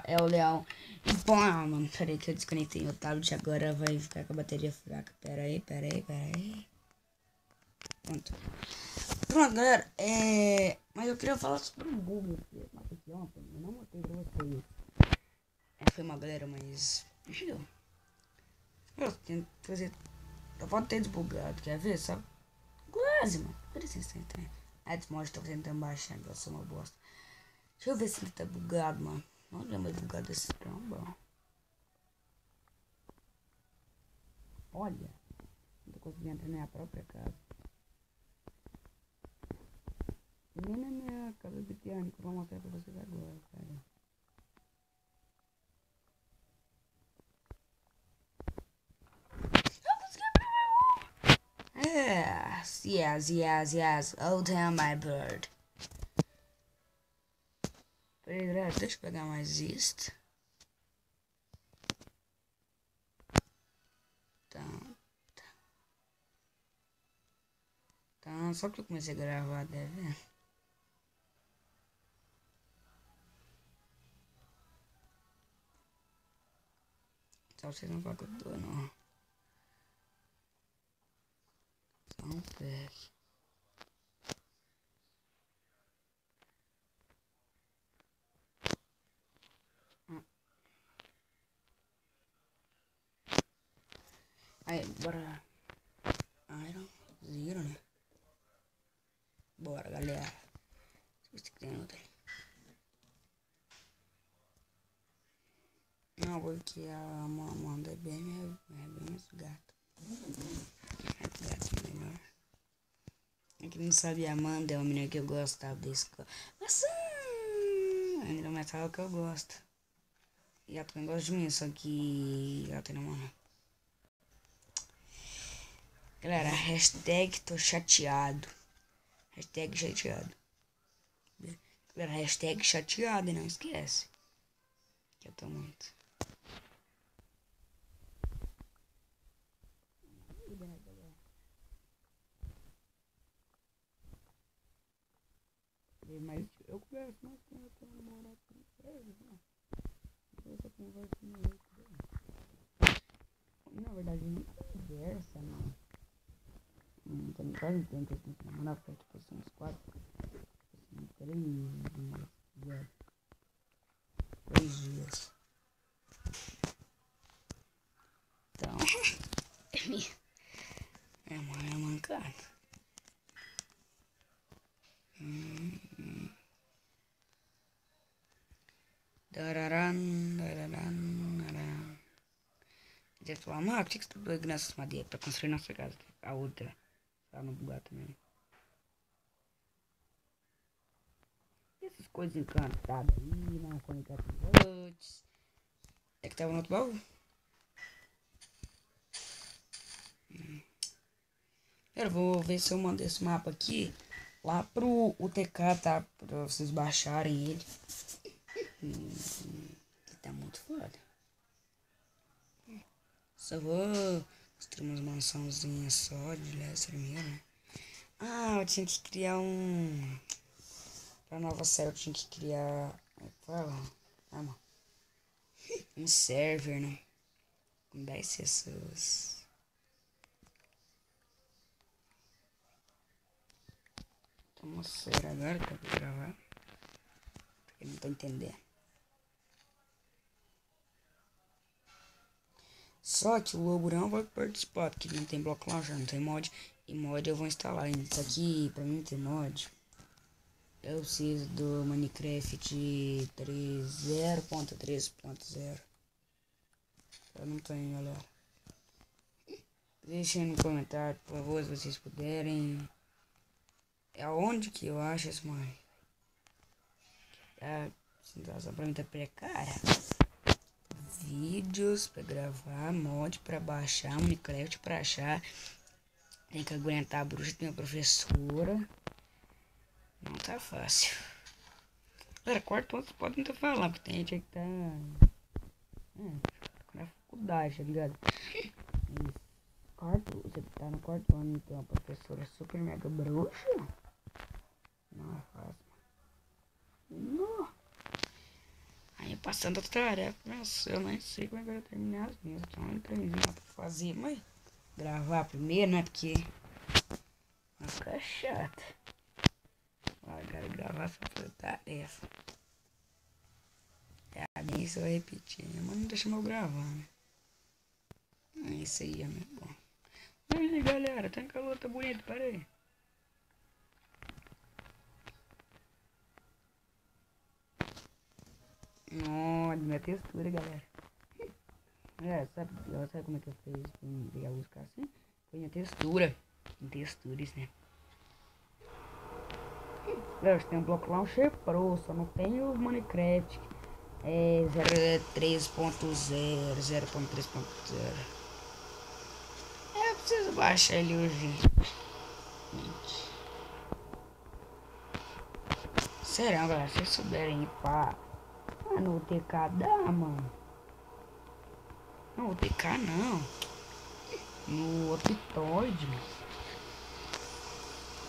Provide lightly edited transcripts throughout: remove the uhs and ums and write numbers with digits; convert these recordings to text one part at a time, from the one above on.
É o leão. E pô, mano, peraí que eu desconectei o tablet, agora vai ficar com a bateria fraca. Pera aí. Pronto. Pronto, galera. Mas eu queria falar sobre um bug que eu aqui ontem. Eu não mostrei pra vocês. Foi mal, galera, mas... Eu tento fazer... Eu posso ter desbugado, quer ver? Só quase, mano. Por isso que tem. Edmod tá tentando baixar, eu sou uma bosta. Deixa eu ver se ele tá bugado, mano. Não lembro de bugado desse tromba. Olha. Não tô conseguindo entrar na minha própria casa. Nem na minha casa de piano, que eu vou mostrar pra vocês agora, cara. Yes. Oh, damn, my bird. Peraí, galera, deixa eu pegar mais isto. Então, só que eu comecei a gravar, deve ver. Só vocês não falam que eu tô, não. Só um pack. Aí, bora. Iron Zero, né? Bora, galera. Se você tem outra. Não, porque a Amanda é bem mais gata. É gato melhor. Quem não sabe, a Amanda é uma menina que eu gostava da escola. Nossa! Ainda mais fala que eu gosto. E ela também gosta de mim, só que ela tem namorado. Galera, hashtag tô chateado. Hashtag chateado. Galera, hashtag chateado, e não esquece. Que eu tô muito. Mas eu converso mais com ela pra namorar com ele, né? Eu converso com ele. Na verdade, não conversa, não. Não tem quase tempo que eu tenho que namorar, foi tipo assim, uns 3 dias. Então, é uma mancada. Dararan. Já falar, mano, por que você tá pegando essas madeiras pra construir nossa casa? A outra, tá no lugar também. E essas coisas encantadas aí, não conectar com outros. É que tava no outro baú? Eu vou ver se eu mando esse mapa aqui lá pro UTK, tá? Pra vocês baixarem ele. Que tá muito foda. Só vou construir umas mansãozinhas só de Lester mesmo, né? Ah, eu tinha que criar um... Pra nova série eu tinha que criar... Como é que fala? Ah, mano. Um server, né? Com 10 pessoas. Uma série agora que eu vou gravar. Porque não tô entendendo. Só que o Lobo não vai participar, porque não tem bloco launcher, não tem mod. E mod eu vou instalar. Isso aqui, pra mim ter mod, eu preciso do Minecraft 0.3.0. Eu não tenho, galera. Deixem no comentário, por favor, se vocês puderem. É aonde que eu acho esse mod? A situação pra mim tá precária. Vídeos pra gravar, mod pra baixar, Minecraft pra achar. Tem que aguentar a bruxa da minha professora. Não tá fácil. Galera, quarto ano pode não estar falando, porque tem gente que tá na faculdade, tá ligado? Você tá no quarto ano e tem uma professora super mega bruxa? Não é fácil. Não. Aí passando a tarefa. Nossa, eu nem sei como é que eu vou terminar as minhas. Então, um trenzinho lá pra fazer, mas gravar primeiro, né? Porque vai ficar chato. Agora gravar só fazer tarefa. É a minha, isso eu repetir, mas não deixa eu gravar, né? É isso aí, é muito bom. E aí, galera, tem calor, tá bonito, pera aí. Olha, minha textura, galera. Sabe como é que eu fiz pra pegar a luz ficar assim? Foi minha textura. Em texturas, né? Galera, tem um bloco launcher pro, só não tem o Minecraft. É 0.3.0, 0.3.0. Eu preciso baixar ele urgente. Será, galera? Se vocês souberem ir pra no TK dá, mano. Não, o TK não. No Optoid.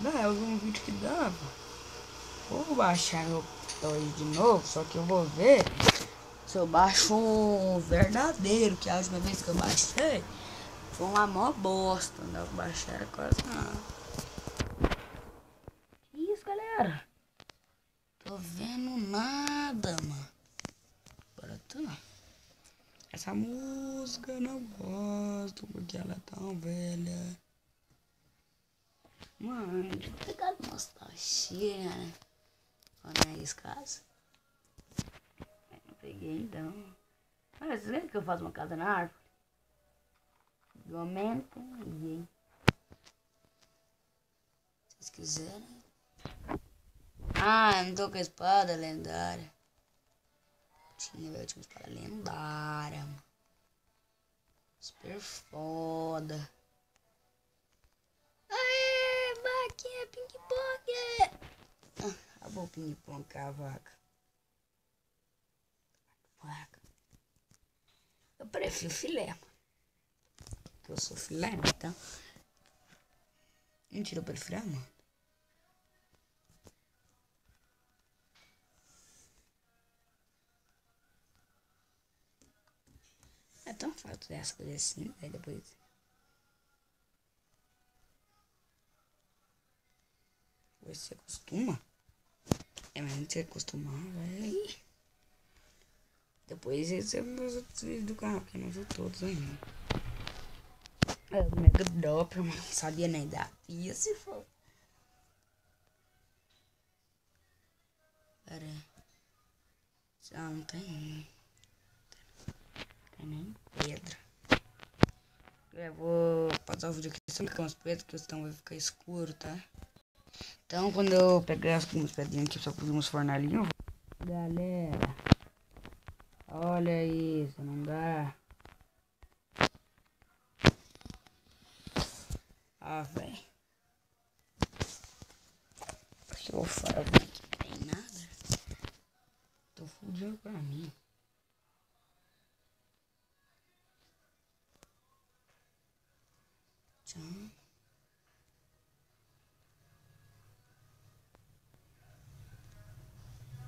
Dá, eu vi um vídeo que dava. Vou baixar meu Optoid de novo, só que eu vou ver se eu baixo um verdadeiro, que a última vez que eu baixei foi uma mó bosta. Não eu baixei era quase nada. Que isso, galera? Tô vendo nada, mano. Agora tô. Essa música eu não gosto porque ela é tão velha. Mano, deixa eu pegar nostalgia, né? Olha aí, caso. Não peguei então. Olha, vocês lembram que eu faço uma casa na árvore? Comenta aí. Se vocês quiserem. Ah, eu não tô com a espada lendária. Tinha uma espada lendária, mano. Super foda. Aê, vaquinha, ping-pong! Acabou o ping-pong com a vaca. Eu prefiro filé, mano. Porque eu sou filé, então. Mentira, eu prefiro a mano. É tão fácil dessa coisa assim, aí depois. Você acostuma? É, mas não se acostumar, vai. Depois você vê os outros vídeos do canal, porque não viu todos ainda. É o Mega Drop, mano. Não sabia nem da pia se for. Pera aí. Já não tem. Tem nem pedra. Eu vou passar o vídeo aqui só com as pedras, porque senão vai ficar escuro, tá? Então quando eu pegar as pedrinhas aqui, só fazer uns fornalhinhos. Galera, olha isso, não dá. Ah, velho. Acho que eu vou fazer aqui, não tem nada. Tô fudido pra mim. Tchau.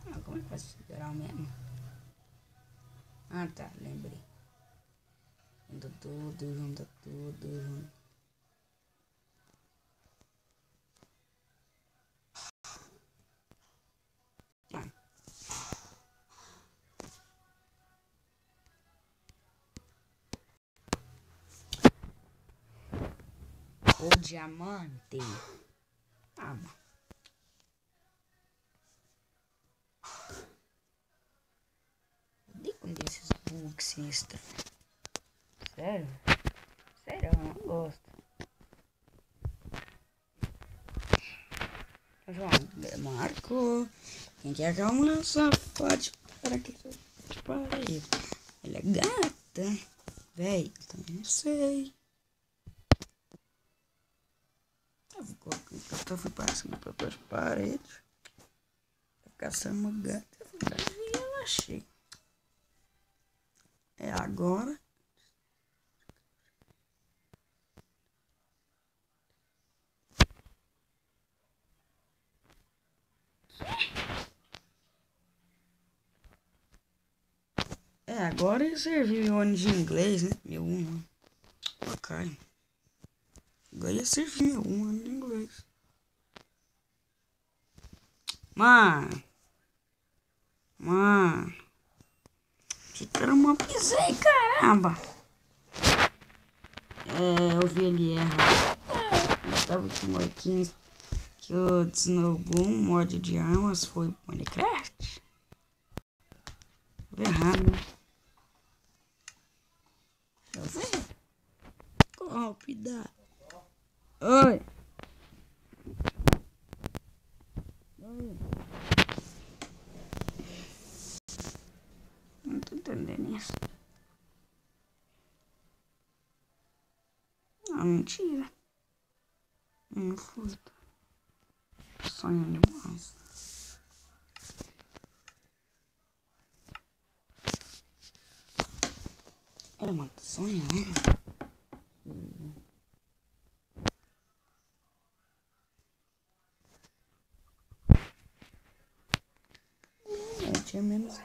Ah, como é que faz geral mesmo? Ah, tá, lembrei. Junta tudo, junta tudo, junta. Ah. O diamante. Ah, mano. Odeio quando esses bugs sinistros. Sério? Sério, eu não gosto. João, Marco. Quem quer que uma safade para que eu parei? Ela é gata. Véi, também não sei. Eu vou colocar um cartão para cima para as paredes. Vai ficar sendo uma gata. E eu achei. É agora. Agora eu servi meu ano de inglês, né? Meu ano. Ok. Agora eu servi meu ano de inglês. Mano. Que caramba, pisei, caramba. Eu vi ele errar. Eu tava com Marquinhos que o Snowbloom, mod de armas, foi Minecraft. Tô errado, né? Eu vi. Cuidado. Oi. Não tô entendendo isso. Não, mentira. Não fui. Sonhando demais. Era uma sonhando. Eu tinha menos.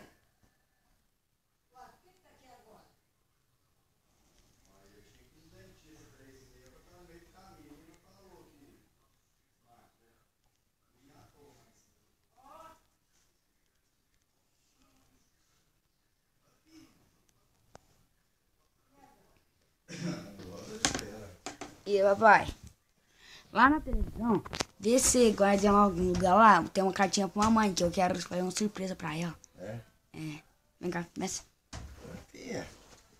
E papai, lá na televisão, vê se guarda em algum lugar lá, tem uma cartinha pra mamãe que eu quero fazer uma surpresa pra ela. É? É. Vem cá, começa. Fia.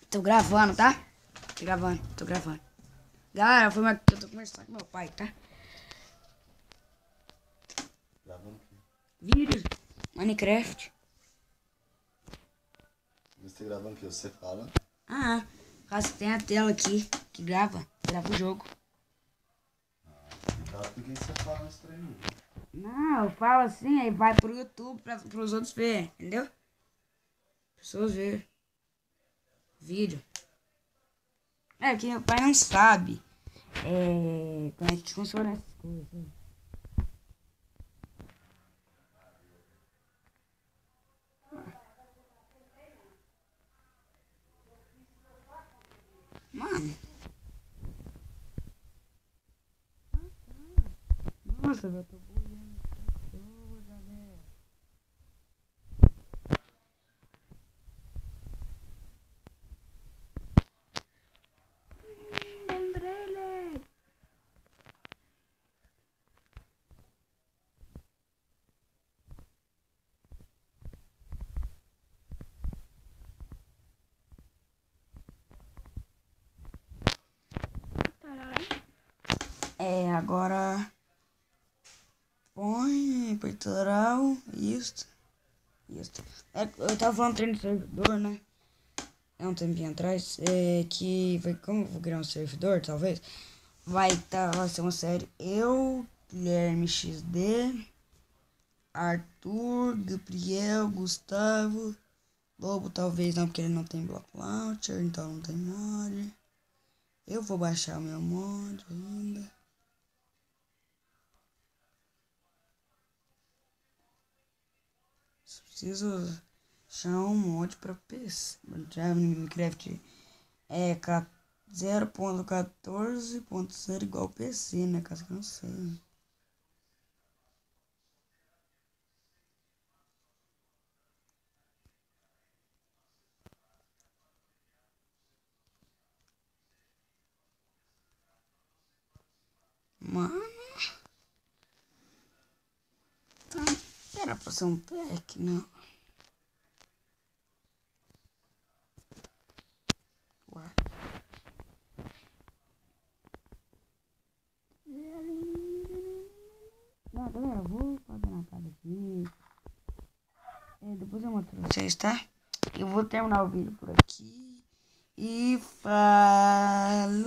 Tô gravando, tá? Tô gravando. Galera, foi uma que eu tô conversando com meu pai, tá? Gravando aqui. Vídeos, Minecraft. Você gravando o que você fala? Caso tem a tela aqui que grava o jogo. Grava por que você fala nesse trem? Não, eu falo assim, aí vai pro YouTube pros outros ver, entendeu? Pessoas ver vídeo. É que meu pai não sabe como é que funciona essas coisas. Mano. Nossa, eu tô boiando pessoas, galera. Lembrei. Agora põe peitoral, isso. Eu tava falando treino de servidor, né? Um tempinho atrás, que vai, como eu vou criar um servidor, talvez, vai ser uma série eu, Guilherme XD, Arthur, Gabriel, Gustavo, Lobo talvez não, porque ele não tem block launcher, então não tem mod. Eu vou baixar o meu mod ainda. Preciso achar um mod pra PC. Já no Minecraft 0.14.0 igual PC, né? Caso que eu não sei. Mano. Tá, era pra ser um pack, não. Ué. Não, galera, eu vou fazer uma casa aqui. Depois eu mostro pra vocês, tá? Eu vou terminar o vídeo por aqui. E falou!